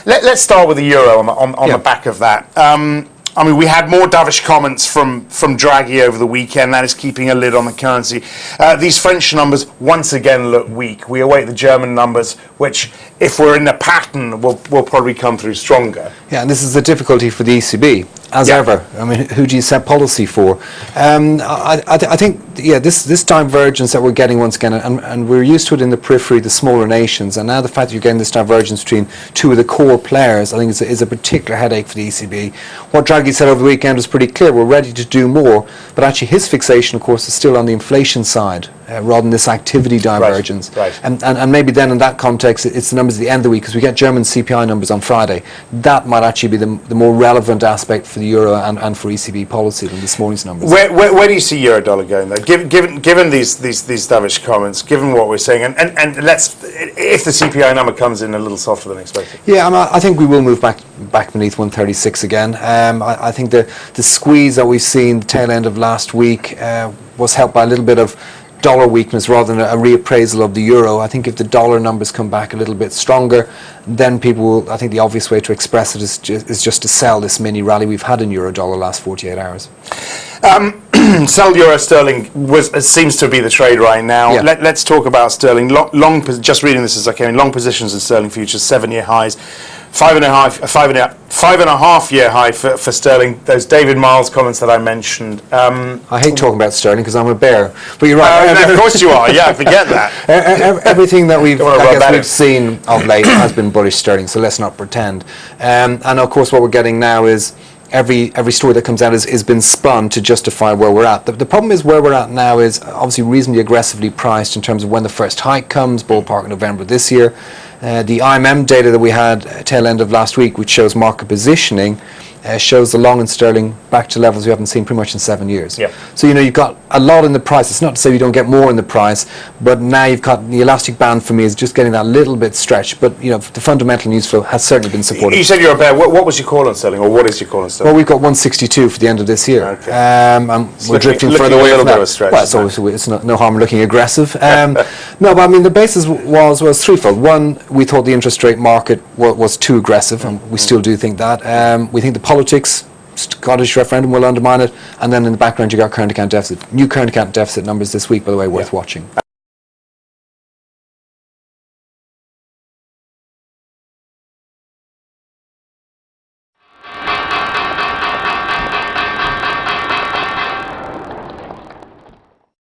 Let's start with the euro on the back of that. I mean, we had more dovish comments from Draghi over the weekend. That is keeping a lid on the currency. These French numbers once again look weak. We await the German numbers, which, if we're in a pattern, will probably come through stronger. Yeah, and this is the difficulty for the ECB. As ever, I mean, who do you set policy for? I think, this divergence that we're getting once again, and we're used to it in the periphery, the smaller nations, and now the fact that you're getting this divergence between two of the core players, I think is a particular headache for the ECB. What Draghi said over the weekend was pretty clear. We're ready to do more, but actually his fixation, of course, is still on the inflation side, rather than this activity divergence. Right. And maybe then in that context, it's the numbers at the end of the week, because we get German CPI numbers on Friday. That might actually be the more relevant aspect for the euro and for ECB policy than this morning's numbers. Where do you see euro dollar going, though? Given these dovish comments, given what we're saying, and if the CPI number comes in a little softer than expected. Yeah, I think we will move back beneath 136 again. I think the squeeze that we've seen the tail end of last week was helped by a little bit of dollar weakness rather than a reappraisal of the euro. I think if the dollar numbers come back a little bit stronger, then people will, I think the obvious way to express it is just to sell this mini rally we've had in euro dollar last 48 hours. Sell euro sterling seems to be the trade right now. Yeah. Let's talk about sterling. Just reading this as I came in, long positions in sterling futures, 7-year highs, 5.5 year high for sterling. Those David Miles comments that I mentioned. I hate talking about sterling because I'm a bear, but you're right. Of course you are. Yeah, forget that. Everything that we've seen of late has been bullish sterling, so let's not pretend. And of course, what we're getting now is every story that comes out has been spun to justify where we're at. The problem is where we're at now is obviously reasonably aggressively priced in terms of when the first hike comes, ballpark November this year. The IMM data that we had tail end of last week, which shows market positioning, shows the long in sterling back to levels we haven't seen pretty much in 7 years. Yep. So you've got a lot in the price. It's not to say you don't get more in the price, but now you've got the elastic band for me is just getting that little bit stretched. But the fundamental news flow has certainly been supported. You said you're a bear. What was your call on sterling, or what is your call on sterling? Well, we've got 162 for the end of this year. Okay. And we're drifting further away from that. Stretch, well, it's no harm looking aggressive. No, but I mean the basis was threefold. One, we thought the interest rate market was too aggressive, and we still do think that. We think the politics, Scottish referendum will undermine it, and then in the background you got current account deficit. New current account deficit numbers this week, by the way, worth watching.